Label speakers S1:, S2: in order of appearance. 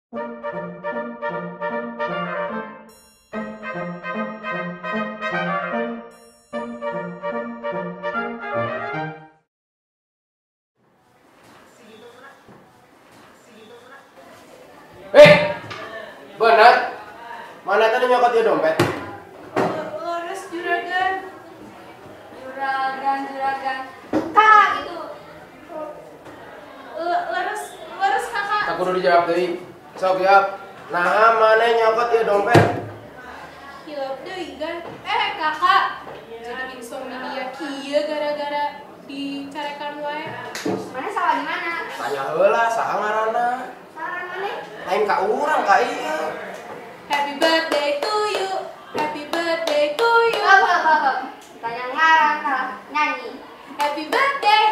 S1: Benar? Mana tadi nyokot ya dompet?
S2: Leres juragan. Juragan. Kak, itu. Leres kakak.
S1: Aku udah dijawab deui. Sok jawab. Nah, mana nyokot ya dompet?
S2: Hilap deui gan. Kakak. Jadi insomnia dia kieu gara-gara dicarekan wae.
S3: Mana salah di mana?
S1: Tanya heula saha ngaranna?
S3: Salah mana?
S1: Lain ka urang ka ieu.
S2: Happy birthday to you. Happy birthday to you.
S3: Tanya ngarang, nyanyi.
S2: Happy birthday